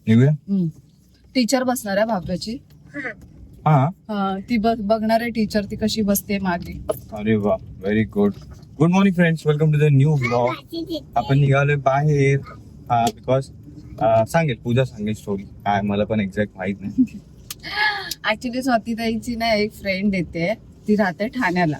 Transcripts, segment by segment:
निघूया. टीचर बसणार आहे भाव्याची. हा ती बघणार आहे टीचर ती कशी बसते मागे. अरे वा, very good. Good morning friends, welcome to the new blog. आपण निघालोय बाहेर बिकॉज सांगेल पूजा सांगेल स्टोरी. काय मला पण एक्झॅक्ट माहित नाही. ऍक्च्युली स्वातीताईची ना एक फ्रेंड येते, ती राहते ठाण्याला.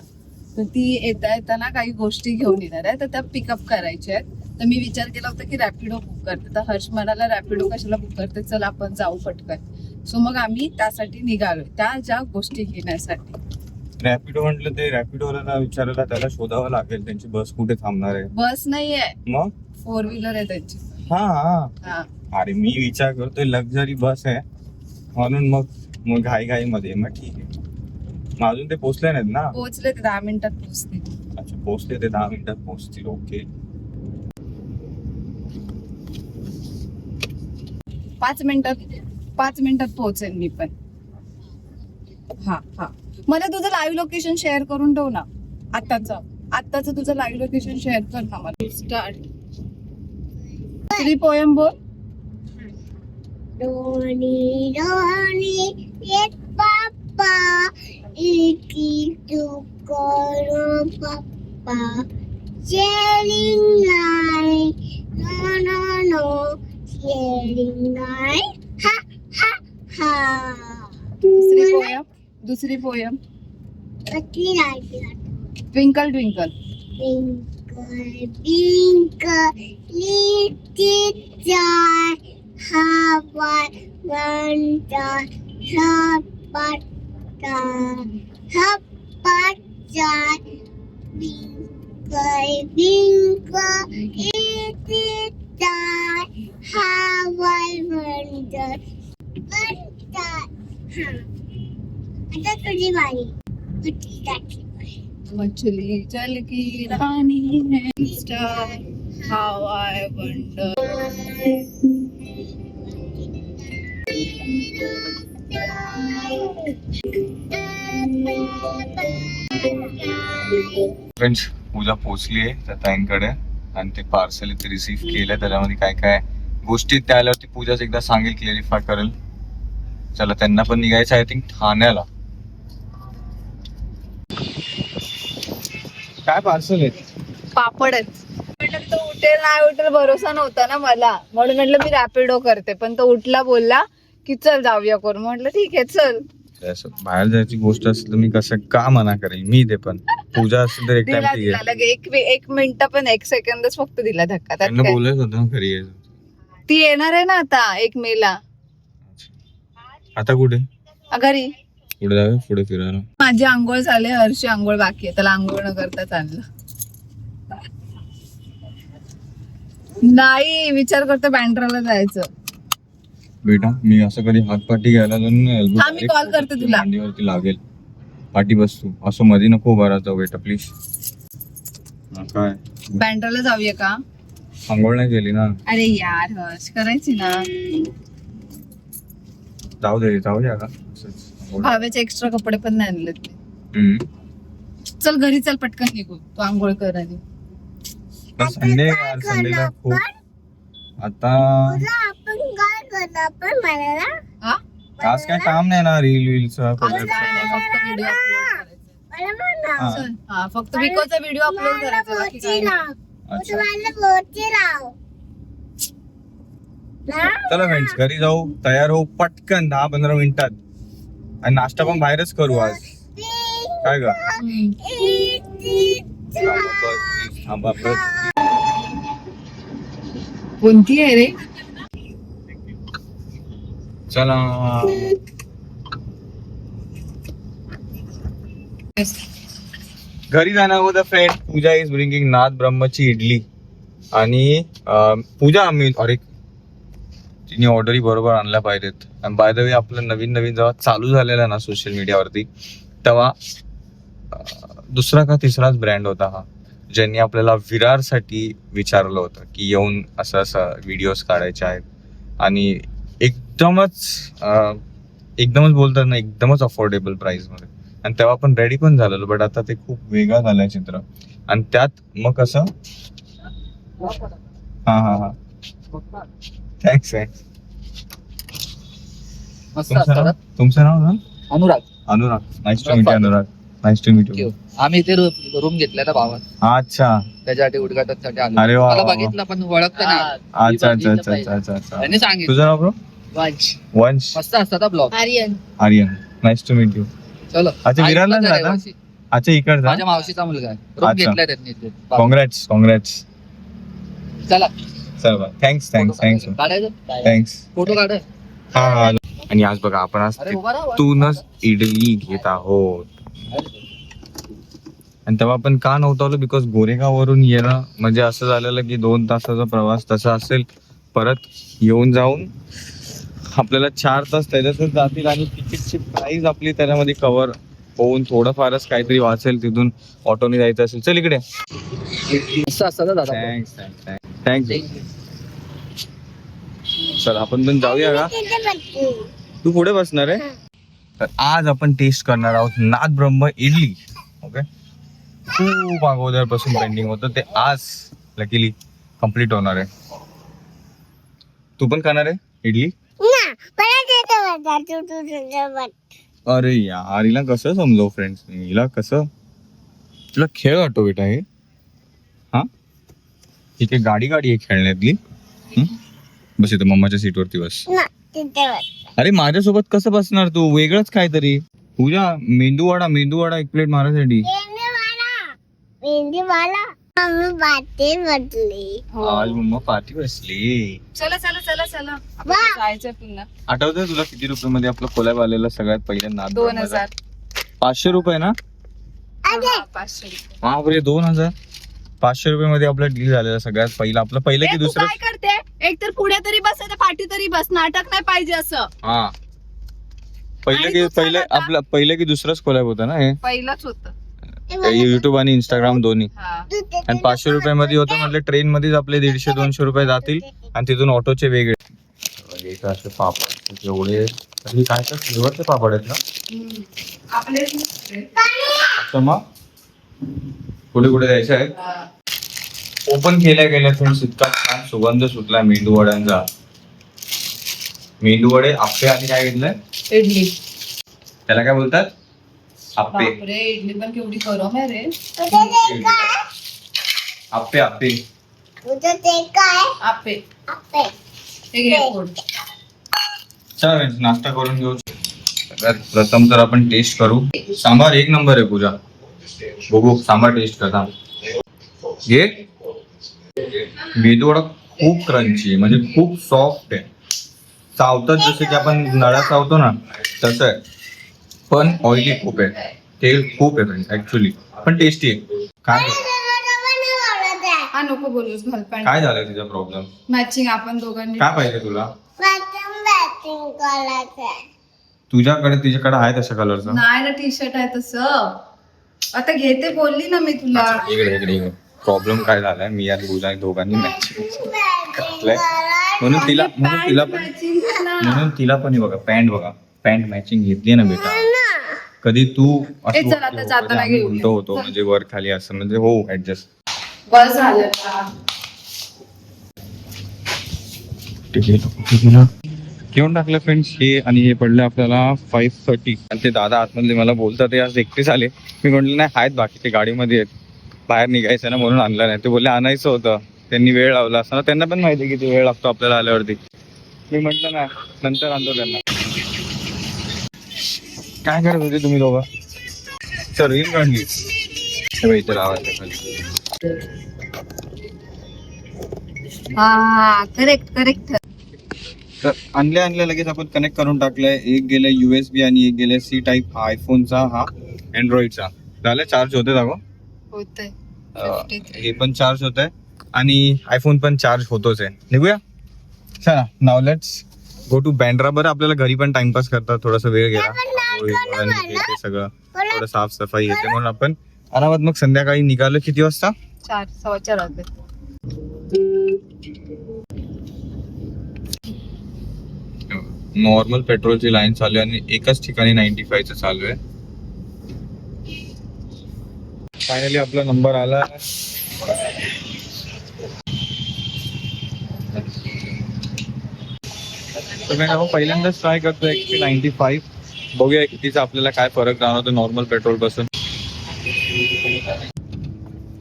तर ती येताना काही गोष्टी घेऊन येणार आहे, तर त्या पिकअप करायच्या आहेत. तर मी विचार केला होता की रॅपिडो बुक करते. तर हर्ष म्हणाला रॅपिडो कशाला बुक करते, चल आपण जाऊ पटकन. सो मग आम्ही त्यासाठी निघालोय, त्या ज्या गोष्टी घेण्यासाठी. रॅपिडो म्हटलं ते रॅपिडोला विचारायला त्याला शोधावं लागेल त्यांची बस कुठे थांबणार आहे. बस नाहीये, मग 4 व्हीलर आहे त्यांची. हा अरे मी विचार करतोय लक्झरी बस आहे म्हणून मग घाई मध्ये मग ठीक आहे. मग अजून ते पोहोचले नाहीत ना? पोहोचले ते 10 मिनिटात पोहोचतील. अच्छा, पोहोचले ते 10 मिनिटात पोहोचतील. ओके. 5 मिनिटात पोहोचेल मी पण. हा मला तुझं लाईव्ह लोकेशन शेअर करून ठेव ना. आत्ताच तुझं लाईव्ह लोकेशन शेअर कर ना मला. स्टार्ट. दुसरी पोयम बोल. Doni, Doni, एक पापा, इकी तू करो पापा, sharing life, no, sharing life, ha. दुसरी पोयम. कती राहिली? Twinkle twinkle. Twinkle, twinkle, little star, how I wonder, Hapata, twinkle, little star, how I wonder, आता तुझी बारी. मछली जल की रानी है star, how I wonder. Friends, Pooja पोहोचली आहे त्या ताईंकडे आणि ते पार्सल इथे रिसीव्ह केलं. त्याच्यामध्ये काय काय गोष्टी त्या आल्यावरती पूजाच एकदा सांगेल, क्लिअरिफाय करेल. चला, त्यांना पण निघायचं आय थिंक ठाण्याला. काय पार्सल आहे? पापड आहेत. तो उठेल नाही उठेल भरोसा नव्हता ना मला, म्हणून म्हटलं मी रॅपिडो करते. पण तो उठला, बोलला की चल जाऊया करून. म्हटलं ठीक आहे चल. असं बाहेर जायची गोष्ट असेल तर मी कसं का मना करेन. मी ते पण पूजा असेल तर एक टाइम ठीक दिला आहे. लगे एक मिनिट पण 1 सेकंदच फक्त दिला धक्का. त्यात त्यांना काय? बोलायचं होतं ना घरी यायचं. ती येणार आहे ना आता 1 मेला आता कुठे घरी. पुढे जाऊया, पुढे फिरायला. माझी आंघोळ झाले, हर्षी आंघोळ बाकी आहे. त्याला आंघोळ न करता चाललं नाही. विचार करतो बँड्राला जायचं. बेटा मी असं कधी हातपाटी घ्यायला जाऊन हा, मी कॉल करते तुला. मांडीवरती लागेल. पाठी बस तू. असं मध्ये नको उभा राहतो बेटा प्लीज. काय बँड्राला जाऊया का? आंघोळ नाही केली ना? अरे यार हर्ष, करायची ना. जाऊया का असंच? भावेचे एक्स्ट्रा कपडे पण नाही आणले. चल घरी चल पटकन निघू. तू आंघोळ कर आधी. संडे यार, संडेला खूप आता आपण काय करणार पण मला हा आज काय काम नाही ना. रील वीलचं आज काय नाही, फक्त व्हिडिओ अपलोड करायचा. मला म्हणा चल, हा फक्त बिकोचा व्हिडिओ अपलोड करायचा, बाकी काय नाही. अच्छा. मला बोटी लाव चला फ्रेंड्स, घरी जाऊ, तयार हो पटकन 10-15 मिनिटात. आणि नाश्ता पण बाहेरच करू आज. काय ग? कोणती आहे रे? चला घरी जाणार होतं फ्रेंड. पूजा इज ब्रिंगिंग नाथ ब्रह्मची इडली आणि पूजा आम्ही तिने ऑर्डरही बरोबर आणल्या पाहिजेत. आणि बाय द वे आपलं नवीन जेव्हा चालू झालेला ना सोशल मीडियावरती, तेव्हा दुसरा का तिसराच ब्रँड होता हा, ज्यांनी आपल्याला विरारसाठी विचारलं होतं की येऊन असं व्हिडिओज काढायचे आहेत. आणि एकदमच बोलतात ना, एकदमच अफोर्डेबल प्राइस मध्ये. आणि तेव्हा आपण रेडी पण झालेलो. बट आता ते खूप वेगळं झालंय चित्र. आणि त्यात मग कसं हा थँक्स. मस्त तुमचं असतात नाव? तुमचं नाव ना? Anurag. Anurag. Nice to meet you Anurag. Nice to meet you. आम्ही इथे रूम घेतलाय ना भावात, अच्छा त्याच्यासाठी उद्घाटनासाठी आलो. अरे वा, मला वा, वा. बघितलं पण ओळखतं नाही. अच्छा अच्छा अच्छा अच्छा अच्छा अच्छा. त्यांनी सांगितलं. तुझं नाव ब्रो? वंश. वंश. मस्त असतात blog. Aryan. Aryan. Nice to meet you. चलो. अच्छा, विरारला ऐकलं राहता? रहिवासी. अच्छा इकडचा. माझ्या मावशीचा मुलगा आहे. रूम अच्छा. घेतलाय त्यांनी इथे. Congrats congrats. चला चल बा. थँक्स थँक्स थँक्स काढायचं थँक्स. फोटो काढ. हा हा. आणि आज बघा आपण आज अरे उभा राहा. तिथूनच इडली घेत आहोत. आणि तेव्हा आपण का नव्हतो आलो, बिकॉज गोरेगाववरून येणं म्हणजे असं झालेलं की 2 तासाचा प्रवास तसा असेल. परत येऊन जाऊन आपल्याला 4 तास त्याच्यातच जातील आणि तिकीटची प्राइस आपली त्याच्यामध्ये कव्हर होऊन थोडंफारच काहीतरी वाचेल. तिथून ऑटोने जायचं असेल. चल इकडे. मस्त असतात ना दादा. Thanks thanks thank you. चल आपण पण जाऊया का? तिथे बसली. तू पुढे बसणार आहे. तर आज आपण टेस्ट करणार आहोत नाथ ब्रह्म इडली. ओके. खूप अगोदरपासून पेंडिंग होतं ते आज लकीली कम्प्लीट होणार आहे. तू पण खाणार आहे इडली? ना परत येते बघा, तू बघ. अरे यार, हिला कसं समजव फ्रेंड्स, हिला कसं. तुला खेळ वाटतो बेटा हे? हा, इथे गाडी आहे खेळण्यातली. हं? बस इथं मम्माच्या सीटवरती बस. ना तिथे बघ. अरे माझ्यासोबत कसं बसणार तू? वेगळंच काहीतरी. पूजा, मेंदूवडा 1 प्लेट माझ्यासाठी. मेंदीवाला मम्मी बाते बदली. आज मम्मा पार्टी बसली. चला चला चला चला. वा. जायचंय पुन्हा. आठवतंय तुला किती रुपयामध्ये आपलं कोलॅब आलेलं सगळ्यात पहिलं नाथ 2000. 500 रुपये ना? अरे 500 रुपये. बापरे 2000. 500 रुपयामध्ये आपलं डील झालेलं सगळ्यात पहिलं. आपलं पहिलं की ए, तू दुसरं? काय करते? एक तर पुढे तरी बस, नाही तर पाठी तरी बस. नाटक नाही पाहिजे असं. हा, पहिलं आणि की तू पहिलं चालत जा. आपलं पहिलं की दुसरंच कोलॅब होतं ना हे? पहिलंच होतं. युट्यूब आणि इंस्टाग्राम दोन्ही. हा. आणि 500 रुपयामध्ये होतं म्हटलं ट्रेन मध्येच आपले 150-200 रुपये जातील आणि तिथून ऑटोचे वेगळे. इथं असे पापड एवढे. तरी काय तर फ्लेवरचे पापड आहेत ना? आपले अच्छा, मग कुठे कुठे द्यायचे आहेत? ओपन केल्या फ्रेंड्स इतका छान सुगंध सुटला मेंदू वड्यांचा. मेंदू वडे, आप्पे आणि काय घेतलंय? इडली. त्याला काय बोलतात? आप्पे. बापरे, इडली पण केवढी गरम आहे रे. तुझं ते काय? आप्पे आप्पे. तुझं ते काय? आपे. आपे. हे घे फोड. चला फ्रेंड्स, नाश्ता करून घेऊ. सगळ्यात प्रथम तर आपण टेस्ट करू. सांबार 1 नंबर आहे पूजा. बघू सांबार टेस्ट करता. घे. मेदू वडा खूप क्रंची आहे, म्हणजे खूप सॉफ्ट आहे. चावतात जसं की आपण नळा चावतो ना तसं आहे, पण ऑइली खूप आहे. तेल खूप आहे फ्रेंड्स ऍक्च्युली, पण टेस्टी आहे. काय हा नको बोलूस, घाल पॅन्ट. काय झालं तिचा प्रॉब्लेम? मॅचिंग आपण दोघांनी. काय पाहिजे तुला? बॅटिंग करायचं. तुझ्याकडे तिच्याकडे आहे तशा कलरचा? नाही ना, टी शर्ट आहे तसं. आता घेते बोलली ना मी तुला. इकडे प्रॉब्लेम काय झालाय, मी आणि पूजा दोघांनी मॅचिंग घातलंय म्हणून तिला पण हे बघा पॅन्ट मॅचिंग घेतली ना बेटा. कधी तू असं ए, चल आता जाताना आम्ही घेऊया. उलटं होतो, म्हणजे वर खाली असं, म्हणजे हो ऍडजस्ट. बस झालं का? घेऊन टाकलं फ्रेंड्स हे, आणि हे पडलं आपल्याला 530. आणि ते दादा आतमध्ये मला बोलतात ते आज एकटेच आले. मी म्हटलं नाही, आहेत बाकी ते गाडीमध्ये आहेत, बाहेर निघायचं ना म्हणून आणलं नाही. ते बोलले आणायचं होतं, त्यांनी वेळ लावला असताना. त्यांना पण माहिती किती वेळ लागतो आपल्याला आल्यावरती. मी म्हटलं ना नंतर आणतो त्यांना. काय करत होते तुम्ही दोघं? सर रील काढली इथे लावायचं खाली. हा, करेक्ट. तर आणल्या लगेच आपण कनेक्ट करून टाकलंय. एक गेलंय USB आणि एक गेलंय C टाईप. हा आयफोनचा, हा अँड्रॉइडचा. झालं चार्ज होते दाखव. होतंय. हे पण चार्ज होत आहे आणि आयफोन पण चार्ज होतोच आहे. निघूया चला. Now let's go to Bandra. बरं आपल्याला घरी पण टाइमपास करतात, थोडासा वेळ गेला, ते सगळं थोडं साफसफाई येते म्हणून आपण आरामात मग संध्याकाळी निघालो. किती वाजता? 4:15 वाजले. नॉर्मल पेट्रोलची लाईन चालू आहे आणि एकाच ठिकाणी 95चं चालू आहे. फायनली आपला नंबर आला. तर मी आपण पहिल्यांदाच ट्राय करतो XP95. बघूया कितीचा आपल्याला काय फरक जाणवतो नॉर्मल पेट्रोल पासून.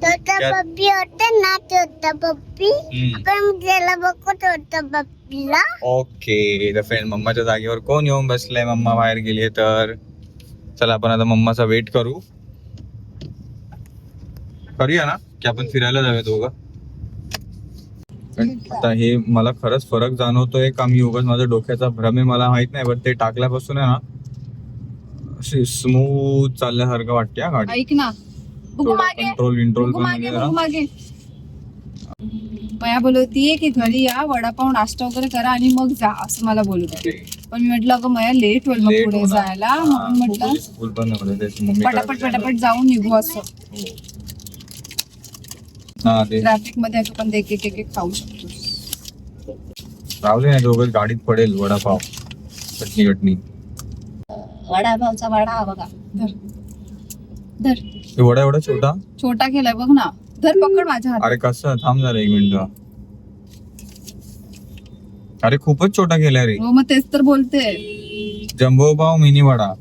छोटा पप्पी होता ना, छोटा पप्पी आपण त्याला बघत होता पप्पीला. ओके तर फ्रेंड, मम्माच्या जागेवर कोण येऊन बसलाय? मम्मा बाहेर गेली. तर चला आपण आता मम्माचा वेट करूया ना की आपण फिरायला जाऊया दोघं. आता हे मला खरंच फरक जाणवतोय का मी उगाच माझ्या डोक्याचा भ्रम आहे मला माहित नाही, पण ते टाकल्यापासून आहे ना अशी स्मूथ चालल्यासारखं वाटते गाडी. ऐक ना, बघू मागे, कंट्रोल बघू मागे, बघू मागे. मया बोलवतीये की घरी या, वडापाव नाश्ता वगैरे करा आणि मग जा, असं मला बोलत होते. पण मी म्हटलं अगं मया लेट होईल मग पुढे जायला, म्हणून म्हटलं पटापट जाऊन निघू असं. ट्रॅफिक मध्ये आपण एक खाऊ शकतो. राहुले नाही दोघं गाडीत पडेल वडापाव चटणी. वडापावचा वडा बघा, धर वडा एवढा छोटा केलाय बघ ना, धर पकड माझ्या हात. अरे कसं थांब जरा 1 मिनिट. अरे खूपच छोटा केलाय रे. हो मग तेच तर बोलते. जम्बो पाव मिनी वडा.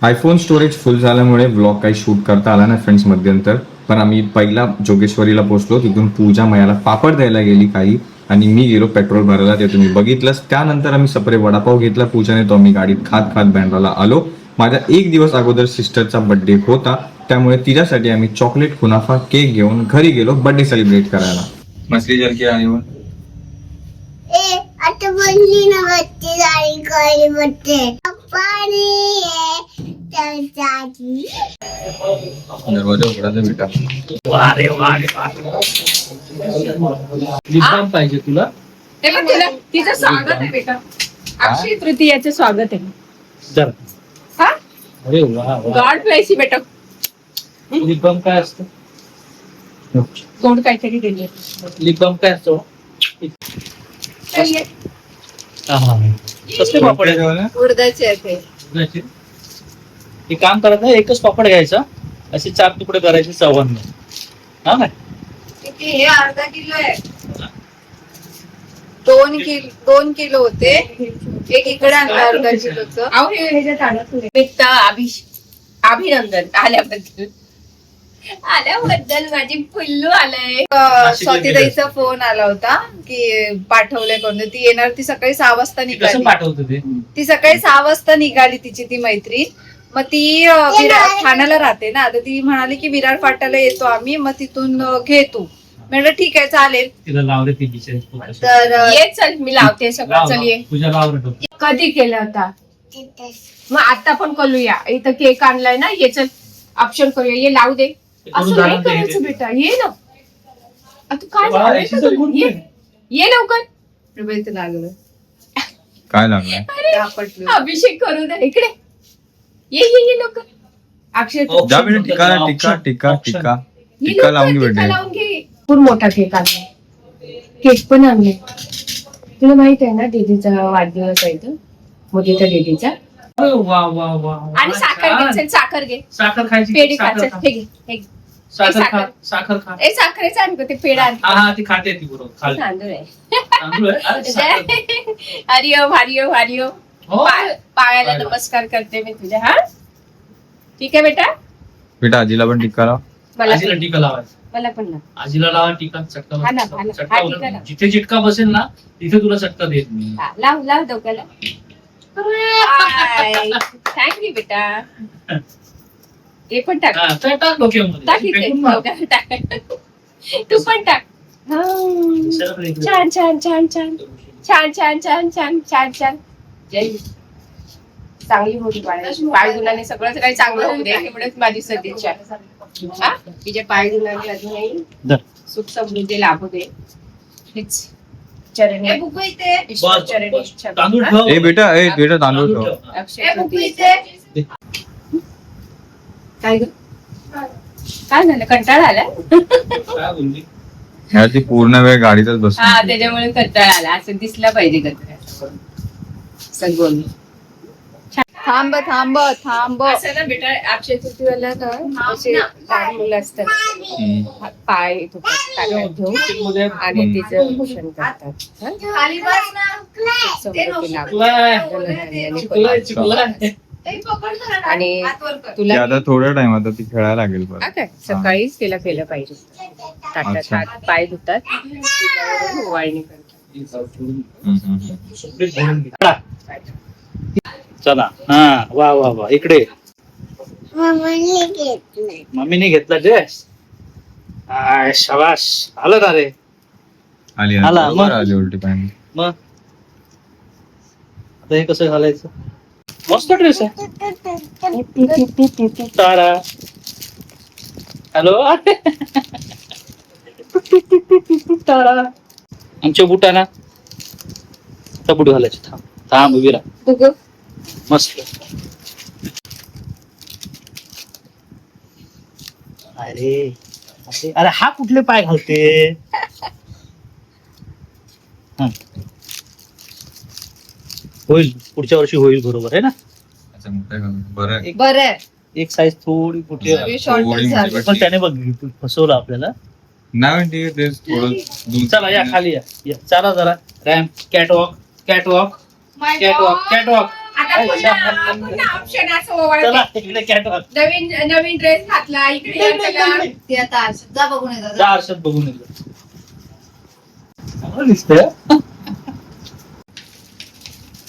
आयफोन स्टोरेज फुल झाल्यामुळे ब्लॉग काही शूट करता आला नाही फ्रेंड्स मध्यंतर. पण आम्ही पहिला जोगेश्वरीला पोहोचलो, तिथून पूजा मयाला पापड द्यायला गेली काही, आणि मी गेलो पेट्रोल भरायला. ते तुम्ही बघितलंच. त्यानंतर आम्ही सपरे वडापाव घेतला पूजाने, तो आम्ही गाडीत खात बँड्राला आलो. माझ्या 1 दिवस अगोदर सिस्टरचा बर्थडे होता, त्यामुळे तिच्यासाठी आम्ही चॉकलेट कुनाफा केक घेऊन घरी गेलो बर्थडे सेलिब्रेट करायला. मछली जल की आई आता बोलली ना बच्चे गाडी काही बच्चे पाणी दरवाजा उघडायचा बेटा. लिपबाम पाहिजे तुला? ते पण तिचं स्वागत आहे बेटा, अक्षय तृतीयाचं स्वागत आहे. जरा. हा, अरे वा वा. गॉड ब्लेस यू बेटा. लिपबाम काय असतं? तोंड काहीतरी दिले. लिपबाम काय असतो? कसले पापड आहेत? उडदाचे आहे ते. उडदाचे? एक काम करायचं, एकच पापड घ्यायचा, असे 4 तुकडे करायचे 54. हा काय? किती हे? अर्धा किलो आहे. 2 किलो होते. एक इकडे आणलं अर्धा किलोचं. अभिनंदन आल्याबद्दल माझी फुल्लू आलाय. स्वातीताईचा फोन आला होता की पाठवलंय कोण, ती येणार. ती सकाळी 6 वाजता कसं निघाली. पाठवतं ते? ती सकाळी 6 वाजता निघाली, तिची ती मैत्रीण. मग ती ठाण्याला राहते ना, तर ती म्हणाली की विरार फाट्याला येतो आम्ही, मग तिथून घे तू. म्हटलं ठीक आहे चालेल. तिला लावले ती बिचारी. तर ये चल, मी लावते सगळं. चल ये. तुझ्या लावलं कधी केला होता? मग आता पण करूया. इथं केक आणलाय ना, ये चल ऑप्शन करूया. ये लावू दे. असं नाही करायचं बेटा, ये ना. आता काय झालं? ये लवकर. लागलं काय लागलं? आपटलं. अभिषेक करू दे. इकडे ये लवकर. अक्षय जा बेटा. टिक्का लावून घे बेटा. लावून घे. खूप मोठा केक आणलाय. केक पण आणले. तुला माहित आहे ना दीदीचा वाढदिवस आहे तो, मोदीच्या दीदीचा. वा वा वा. आणि साखर घे. चल साखर घे. साखर खायची. पेढे खा. चल हे घे, हे घे. साखर खा. साखर खा. ए साखरेचा आण ते पेढा आण. हा ती खाते ती बरोबर. खाली तांदूळ आहे. तांदूळ आहे? अरे, साखर. हरिओम हरिओम हरिओम. हो. पायाला नमस्कार करते मी तुझ्या. हा ठीक आहे बेटा. आजीला पण टिक्का लाव. मला आजीला टिका लावायचा. मला पण ना. आजीला लावा टिका. चटका हा ना, बसेल. हा ना. चटका हा, बसेल. टिका लाव. जिथे चिटका बसेल ना तिथे तुला चटका देत मी. हा, लाव डोक्याला. थँक्यू बेटा. हे पण टाक. हा, तर टाक डोक्यामध्ये. टाक इथे. फेकून मार. डोक्याला टाक. तू पण टाक. हा. सरळ इकडे. छान छान छान छान छान छान छान छान छान छान. जय चांगली होती पायगुणाने सगळंच काही चांगलं होऊ दे एवढंच माझी सदिच्छा. हा तिच्या पायगुणाने अजूनही सुख समृद्धी लाभू दे. हीच चरणी ईश्वर चरणी इच्छा. तांदूळ ठेव. ए बेटा तांदूळ ठेव. अक्षय तृतीयेचे. काय ग काय झालं? कंटाळा आला? काय बोलली? ती पूर्ण वेळ गाडीतच बसली. हा त्याच्यामुळे कंटाळा आला. असं दिसला पाहिजे कंटाळा. सग बोल. थांब थांब थांब. असं ना बेटा अक्षय तृतीयेला ना असे लहान मुलं असतात पाय घेऊन आणि तिचं भूषण करतात हं? समृद्धी लाभो. आणि ती तुला आता थोडा टाइम आता ती खेळायला लागेल परत. हा काय सकाळीच तिला केलं पाहिजे ताटात अच्छा. हात पाय धुतात तिच्यावरून ओवाळणी करतात. चला हा वा वा वा इकडे मम्मीने घेतलंय. मम्मीने घेतला ड्रेस शाबाश आलं ना रे आली आला, बरोबर मग? आली उलटी पाहिजे. मग आता हे कसं घालायचं मस्त ड्रेस आहे तारा हॅलो तारा आमच्या बुटाना आता बुट घालायचे थांब थांब उभी राहा मस्त अरे असे अरे हा कुठले पाय घालते हं. होईल पुढच्या वर्षी होईल बरोबर आहे ना अच्छा, मोठं घालून. बरं आहे. बरं आहे. एक साईज थोडी कुठे सगळी शॉर्टच थोडी झाली. मोठी. पण त्याने बघ फसवलं आपल्याला नाही ठीक आहे तेच थोडं दूध. चला या खाली या चला जरा ramp catwalk catwalk catwalk catwalk आता पुन्हा ऑप्शन असं ओवाळते. चला इकडे कॅटवॉक नवीन नवीन ड्रेस घातला इकडे या सगळं. ती आता सुद्धा बघून येतात. जा आरशात बघून येतो चांगलं दिसतंय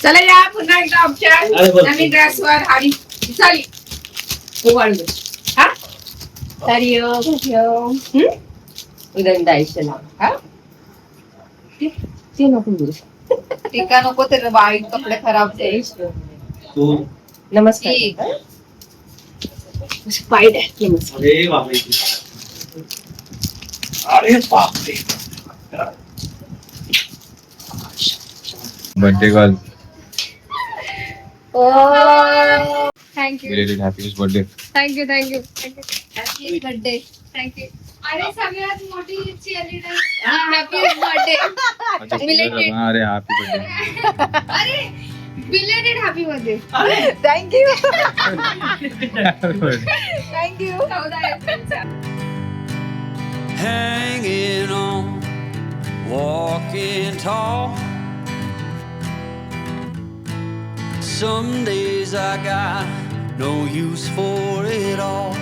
चला या पुन्हा एकदा ऑप्शन अरे बरं. नवीन ड्रेस वर आणि चाली ओवाळलो हा तर उदय द्यायचं ना हा ते नको बोलू. टीका नको ते वाईट कपडे खराब जाईल. तू नमस्कार ठीक. पाय द्या नमस्कार. अरे बापरे अरे बापरे birthday girl thank you belated happiest birthday. Thank you thank you happy birthday. Thank you. अरे सगळ्यात मोठी हॅपी बर्थडे. Belated. अरे हॅपी बर्थडे. अरे belated happy birthday. Thank you thank you. hanging on, walking tall. Some days I got no use for it all.